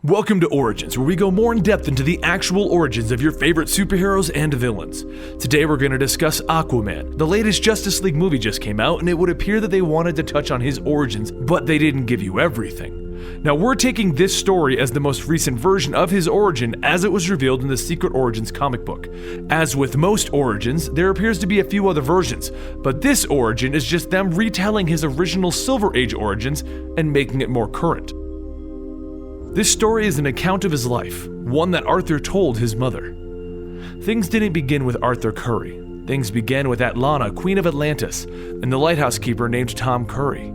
Welcome to Origins, where we go more in depth into the actual origins of your favorite superheroes and villains. Today we're going to discuss Aquaman. The latest Justice League movie just came out, and it would appear that they wanted to touch on his origins, but they didn't give you everything. Now we're taking this story as the most recent version of his origin as it was revealed in the Secret Origins comic book. As with most origins, there appears to be a few other versions, but this origin is just them retelling his original Silver Age origins and making it more current. This story is an account of his life, one that Arthur told his mother. Things didn't begin with Arthur Curry. Things began with Atlanta, Queen of Atlantis, and the lighthouse keeper named Tom Curry.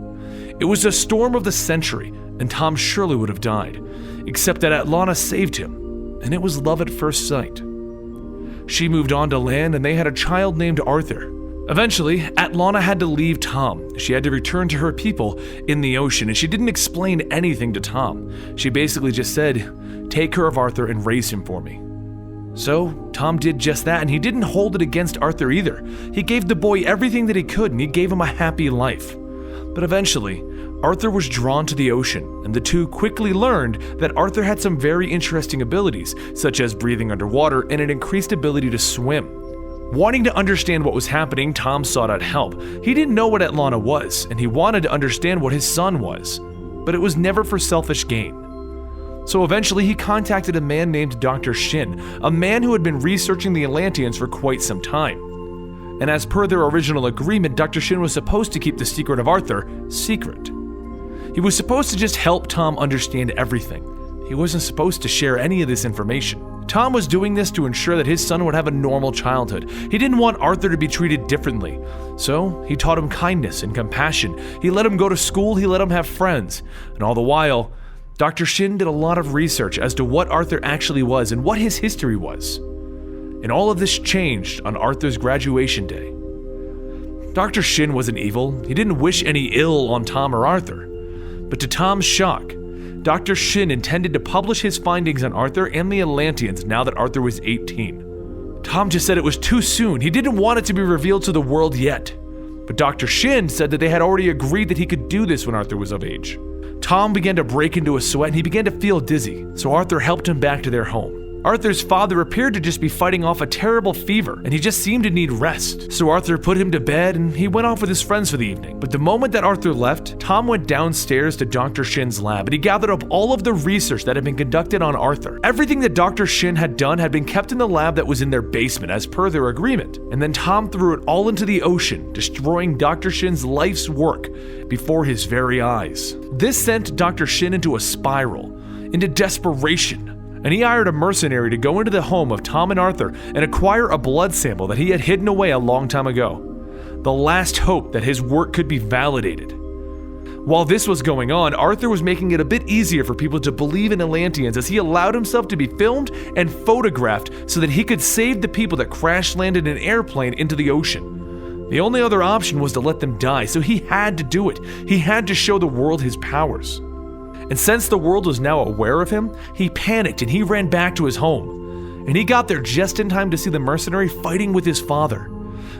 It was a storm of the century, and Tom surely would have died, except that Atlanta saved him, and it was love at first sight. She moved on to land, and they had a child named Arthur. Eventually, Atlanta had to leave Tom. She had to return to her people in the ocean, and she didn't explain anything to Tom. She basically just said, "Take care of Arthur and raise him for me." So, Tom did just that, and he didn't hold it against Arthur either. He gave the boy everything that he could, and he gave him a happy life. But eventually, Arthur was drawn to the ocean, and the two quickly learned that Arthur had some very interesting abilities, such as breathing underwater and an increased ability to swim. Wanting to understand what was happening, Tom sought out help. He didn't know what Atlanta was, and he wanted to understand what his son was. But it was never for selfish gain. So eventually he contacted a man named Dr. Shin, a man who had been researching the Atlanteans for quite some time. And as per their original agreement, Dr. Shin was supposed to keep the secret of Arthur secret. He was supposed to just help Tom understand everything. He wasn't supposed to share any of this information. Tom was doing this to ensure that his son would have a normal childhood. He didn't want Arthur to be treated differently. So he taught him kindness and compassion. He let him go to school, he let him have friends. And all the while, Dr. Shin did a lot of research as to what Arthur actually was and what his history was. And all of this changed on Arthur's graduation day. Dr. Shin wasn't evil. He didn't wish any ill on Tom or Arthur. But to Tom's shock, Dr. Shin intended to publish his findings on Arthur and the Atlanteans now that Arthur was 18. Tom just said it was too soon. He didn't want it to be revealed to the world yet. But Dr. Shin said that they had already agreed that he could do this when Arthur was of age. Tom began to break into a sweat and he began to feel dizzy, so Arthur helped him back to their home. Arthur's father appeared to just be fighting off a terrible fever, and he just seemed to need rest. So Arthur put him to bed, and he went off with his friends for the evening. But the moment that Arthur left, Tom went downstairs to Dr. Shin's lab, and he gathered up all of the research that had been conducted on Arthur. Everything that Dr. Shin had done had been kept in the lab that was in their basement, as per their agreement. And then Tom threw it all into the ocean, destroying Dr. Shin's life's work before his very eyes. This sent Dr. Shin into a spiral, into desperation. And he hired a mercenary to go into the home of Tom and Arthur and acquire a blood sample that he had hidden away a long time ago. The last hope that his work could be validated. While this was going on, Arthur was making it a bit easier for people to believe in Atlanteans as he allowed himself to be filmed and photographed so that he could save the people that crash-landed an airplane into the ocean. The only other option was to let them die, so he had to do it. He had to show the world his powers. And since the world was now aware of him, he panicked and he ran back to his home. And he got there just in time to see the mercenary fighting with his father.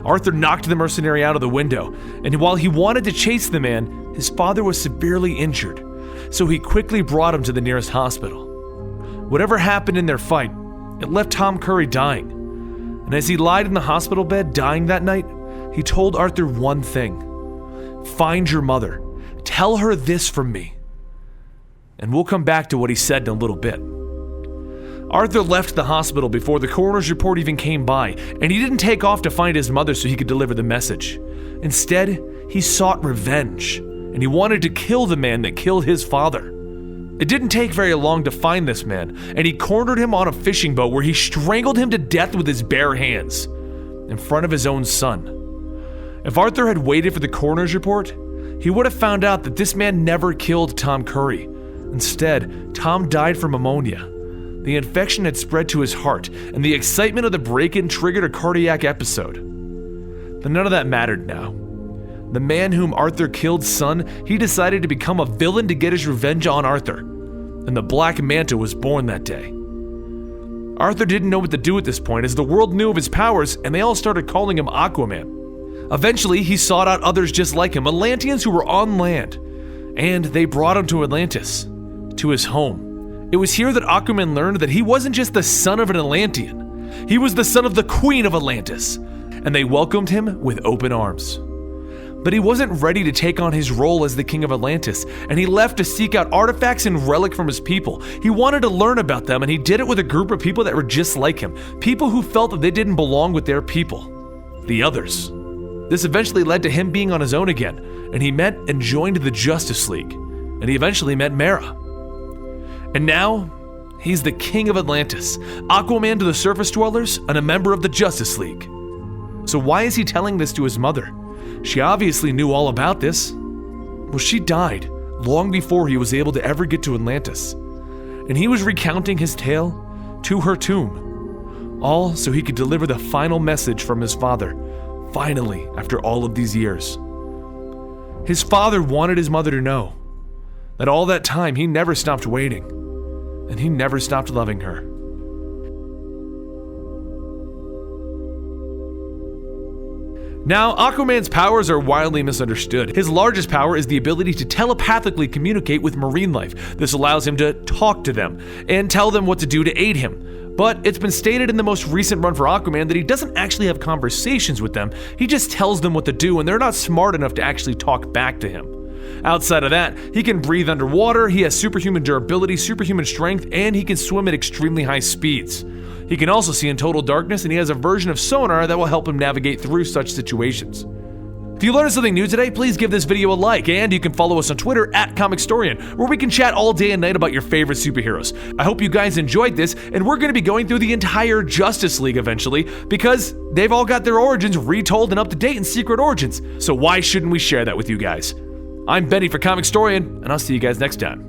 Arthur knocked the mercenary out of the window, and while he wanted to chase the man, his father was severely injured. So he quickly brought him to the nearest hospital. Whatever happened in their fight, it left Tom Curry dying. And as he lied in the hospital bed dying that night, he told Arthur one thing: "Find your mother. Tell her this from me." And we'll come back to what he said in a little bit. Arthur left the hospital before the coroner's report even came by, and he didn't take off to find his mother so he could deliver the message. Instead, he sought revenge, and he wanted to kill the man that killed his father. It didn't take very long to find this man, and he cornered him on a fishing boat where he strangled him to death with his bare hands, in front of his own son. If Arthur had waited for the coroner's report, he would have found out that this man never killed Tom Curry. Instead, Tom died from pneumonia. The infection had spread to his heart, and the excitement of the break-in triggered a cardiac episode. But none of that mattered now. The man whom Arthur killed's son, he decided to become a villain to get his revenge on Arthur. And the Black Manta was born that day. Arthur didn't know what to do at this point, as the world knew of his powers, and they all started calling him Aquaman. Eventually, he sought out others just like him, Atlanteans who were on land. And they brought him to Atlantis, to his home. It was here that Aquaman learned that he wasn't just the son of an Atlantean, he was the son of the Queen of Atlantis, and they welcomed him with open arms. But he wasn't ready to take on his role as the King of Atlantis, and he left to seek out artifacts and relic from his people. He wanted to learn about them, and he did it with a group of people that were just like him, people who felt that they didn't belong with their people, the others. This eventually led to him being on his own again, and he met and joined the Justice League, and he eventually met Mera. And now, he's the King of Atlantis, Aquaman to the surface dwellers, and a member of the Justice League. So why is he telling this to his mother? She obviously knew all about this. Well, she died long before he was able to ever get to Atlantis, and he was recounting his tale to her tomb, all so he could deliver the final message from his father, finally, after all of these years. His father wanted his mother to know that all that time he never stopped waiting, and he never stopped loving her. Now, Aquaman's powers are widely misunderstood. His largest power is the ability to telepathically communicate with marine life. This allows him to talk to them and tell them what to do to aid him. But it's been stated in the most recent run for Aquaman that he doesn't actually have conversations with them. He just tells them what to do, and they're not smart enough to actually talk back to him. Outside of that, he can breathe underwater, he has superhuman durability, superhuman strength, and he can swim at extremely high speeds. He can also see in total darkness, and he has a version of sonar that will help him navigate through such situations. If you learned something new today, please give this video a like, and you can follow us on Twitter at Comicstorian, where we can chat all day and night about your favorite superheroes. I hope you guys enjoyed this, and we're going to be going through the entire Justice League eventually, because they've all got their origins retold and up to date in Secret Origins, so why shouldn't we share that with you guys? I'm Benny for Comicstorian, and I'll see you guys next time.